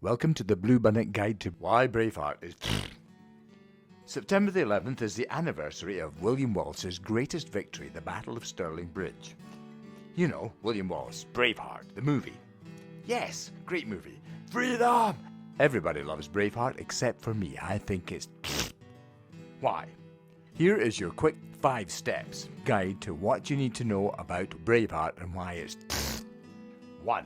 Welcome to the Bluebunnet Guide to Why Braveheart is... September the 11th is the anniversary of William Wallace's greatest victory, the Battle of Stirling Bridge. You know, William Wallace, Braveheart, the movie. Yes, great movie. Freedom! Everybody loves Braveheart except for me. I think it's... Why? Here is your quick 5 steps guide to what you need to know about Braveheart and why it's... 1.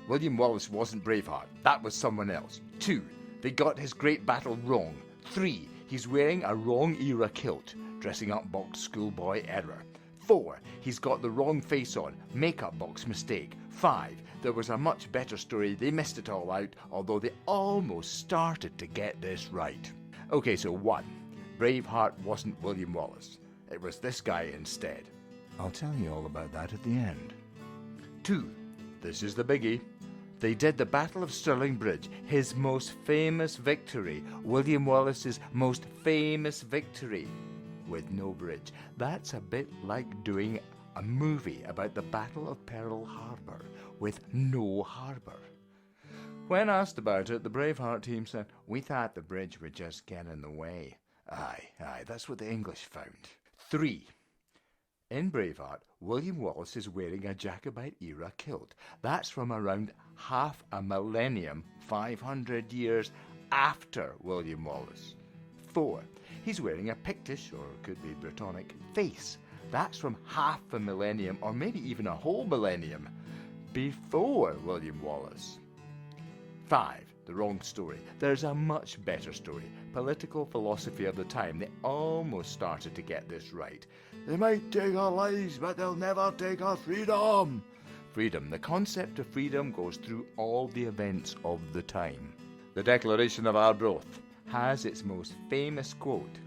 William Wallace wasn't Braveheart. That was someone else. 2. They got his great battle wrong. 3. He's wearing a wrong era kilt, dressing up box schoolboy error. 4. He's got the wrong face on, makeup box mistake. 5. There was a much better story. They missed it all out, although they almost started to get this right. Okay, so 1. Braveheart wasn't William Wallace. It was this guy instead. I'll tell you all about that at the end. 2. This is the biggie. They did the Battle of Stirling Bridge, his most famous victory, William Wallace's most famous victory, with no bridge. That's a bit like doing a movie about the Battle of Pearl Harbor with no harbor. When asked about it, the Braveheart team said, "We thought the bridge would just get in the way." Aye, that's what the English found. 3. In Braveheart, William Wallace is wearing a Jacobite-era kilt. That's from around half a millennium, 500 years after William Wallace. 4. He's wearing a Pictish, or could be Brittonic, face. That's from half a millennium, or maybe even a whole millennium, before William Wallace. 5. The wrong story. There's a much better story. Political philosophy of the time. They almost started to get this right. They might take our lives, but they'll never take our freedom. Freedom. The concept of freedom goes through all the events of the time. The Declaration of Arbroath has its most famous quote.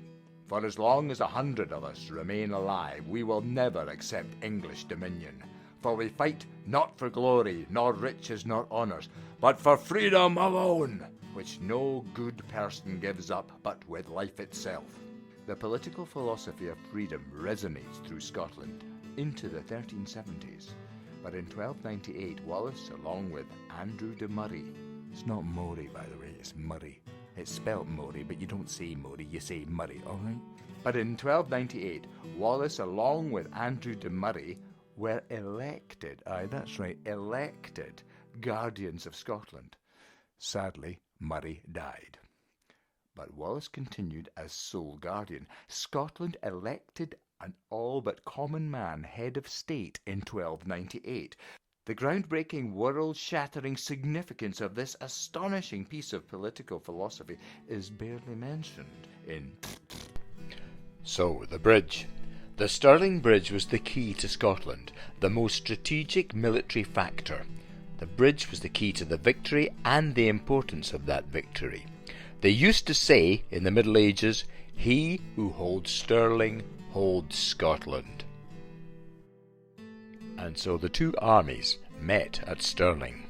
"For as long as 100 of us remain alive, we will never accept English dominion. For we fight not for glory, nor riches, nor honours, but for freedom alone, which no good person gives up but with life itself." The political philosophy of freedom resonates through Scotland into the 1370s. But in 1298, Wallace, along with Andrew de Murray, it's not Murray by the way, it's Murray. It's spelt Murray, but you don't say Murray, you say Murray, alright? But in 1298, Wallace, along with Andrew de Murray, were elected, that's right, elected Guardians of Scotland. Sadly, Murray died. But Wallace continued as sole guardian. Scotland elected an all but common man head of state in 1298. The groundbreaking, world-shattering significance of this astonishing piece of political philosophy is barely mentioned in... So, the bridge. The Stirling Bridge was the key to Scotland, the most strategic military factor. The bridge was the key to the victory and the importance of that victory. They used to say in the Middle Ages, "He who holds Stirling holds Scotland." And so the two armies met at Stirling,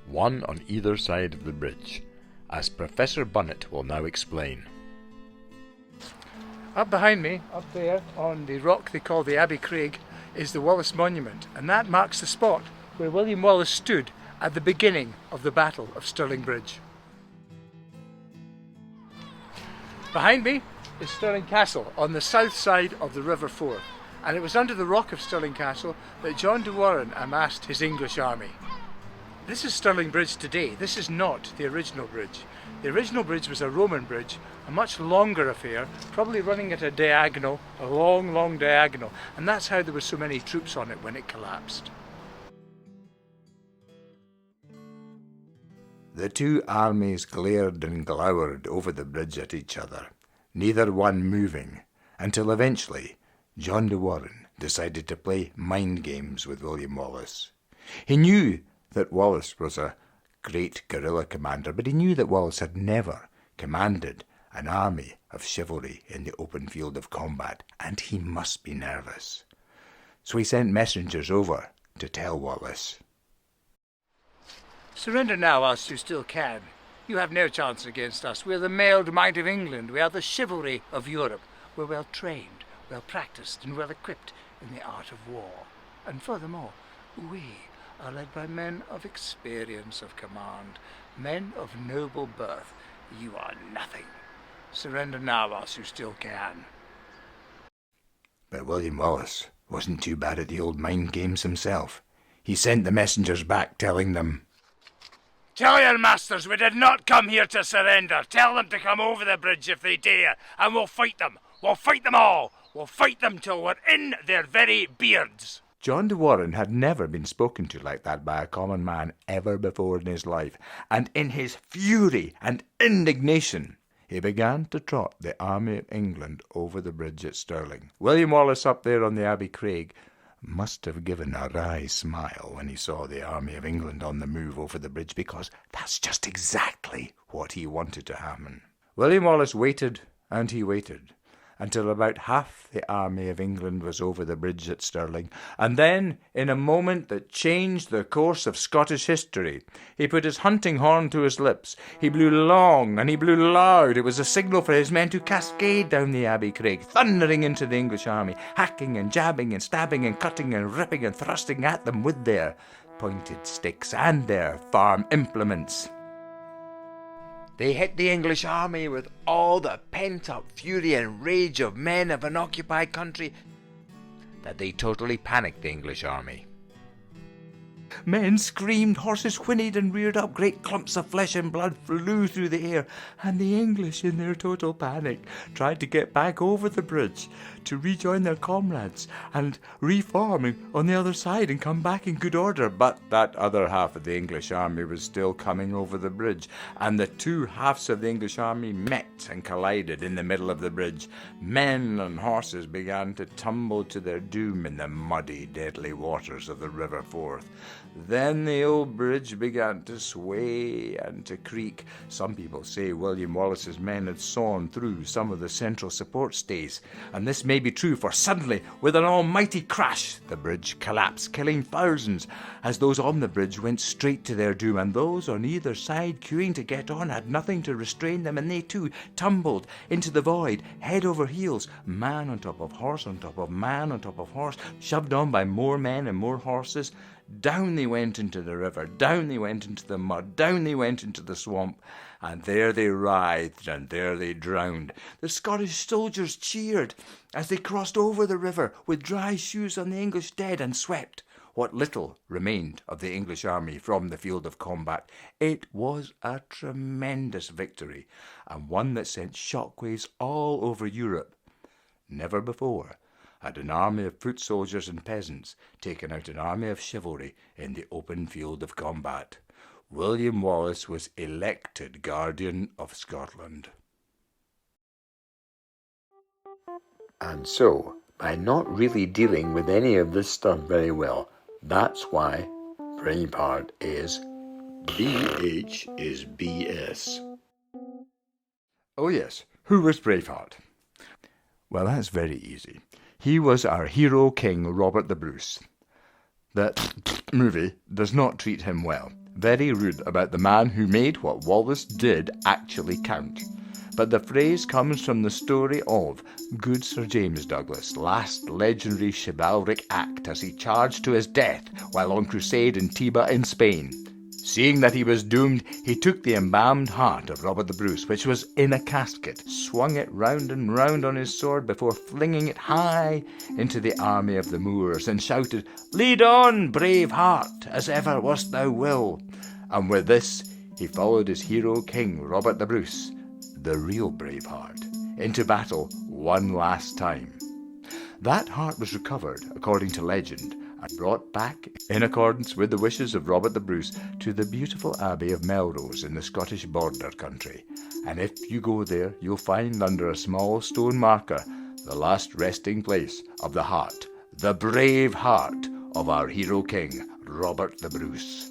one on either side of the bridge, as Professor Bunnet will now explain. Up behind me, up there, on the rock they call the Abbey Craig, is the Wallace Monument, and that marks the spot where William Wallace stood at the beginning of the Battle of Stirling Bridge. Behind me is Stirling Castle, on the south side of the River Forth, and it was under the rock of Stirling Castle that John de Warenne amassed his English army. This is Stirling Bridge today. This is not the original bridge. The original bridge was a Roman bridge, a much longer affair, probably running at a diagonal, a long diagonal, and that's how there were so many troops on it when it collapsed. The two armies glared and glowered over the bridge at each other, neither one moving, until eventually John de Warenne decided to play mind games with William Wallace. He knew that Wallace was a great guerrilla commander, but he knew that Wallace had never commanded an army of chivalry in the open field of combat, and he must be nervous. So he sent messengers over to tell Wallace, "Surrender now whilst you still can. You have no chance against us. We are the mailed might of England. We are the chivalry of Europe. We're well trained, well practised, and well equipped in the art of war. And furthermore, we are led by men of experience of command, men of noble birth. You are nothing. Surrender now whilst you still can. But William Wallace wasn't too bad at the old mind games himself. He sent the messengers back telling them, Tell your masters we did not come here to surrender. Tell them to come over the bridge if they dare, and we'll fight them. We'll fight them all. We'll fight them till we're in their very beards. John de Warenne had never been spoken to like that by a common man ever before in his life, and in his fury and indignation, he began to trot the army of England over the bridge at Stirling. William Wallace up there on the Abbey Craig must have given a wry smile when he saw the army of England on the move over the bridge, because that's just exactly what he wanted to happen. William Wallace waited and he waited until about half the army of England was over the bridge at Stirling, and then, in a moment that changed the course of Scottish history, he put his hunting horn to his lips. He blew long and he blew loud. It was a signal for his men to cascade down the Abbey Craig, thundering into the English army, hacking and jabbing and stabbing and cutting and ripping and thrusting at them with their pointed sticks and their farm implements. They hit the English army with all the pent-up fury and rage of men of an occupied country that they totally panicked the English army. Men screamed, horses whinnied and reared up, great clumps of flesh and blood flew through the air, and the English, in their total panic, tried to get back over the bridge to rejoin their comrades and reform on the other side and come back in good order. But that other half of the English army was still coming over the bridge, and the two halves of the English army met and collided in the middle of the bridge. Men and horses began to tumble to their doom in the muddy, deadly waters of the River Forth. Then the old bridge began to sway and to creak. Some people say William Wallace's men had sawn through some of the central support stays, and this may be true, for suddenly, with an almighty crash, the bridge collapsed, killing thousands, as those on the bridge went straight to their doom, and those on either side queuing to get on had nothing to restrain them, and they too tumbled into the void, head over heels, man on top of horse on top of man on top of horse, shoved on by more men and more horses. Down they went into the river, down they went into the mud, down they went into the swamp, and there they writhed and there they drowned. The Scottish soldiers cheered as they crossed over the river with dry shoes on the English dead and swept what little remained of the English army from the field of combat. It was a tremendous victory, and one that sent shockwaves all over Europe. Never before had an army of foot soldiers and peasants taken out an army of chivalry in the open field of combat. William Wallace was elected Guardian of Scotland. And so, by not really dealing with any of this stuff very well, that's why Braveheart is BH is BS. Oh yes, who was Braveheart? Well, that's very easy. He was our hero king, Robert the Bruce. The movie does not treat him well. Very rude about the man who made what Wallace did actually count. But the phrase comes from the story of good Sir James Douglas' last legendary chivalric act as he charged to his death while on crusade in Tiba in Spain. Seeing that he was doomed, he took the embalmed heart of Robert the Bruce, which was in a casket, swung it round and round on his sword before flinging it high into the army of the Moors, and shouted, "Lead on, brave heart, as ever wast thou will." And with this, he followed his hero king, Robert the Bruce, the real Braveheart, into battle one last time. That heart was recovered, according to legend, and brought back, in accordance with the wishes of Robert the Bruce, to the beautiful Abbey of Melrose in the Scottish border country. And if you go there, you'll find under a small stone marker the last resting place of the heart, the brave heart of our hero king, Robert the Bruce.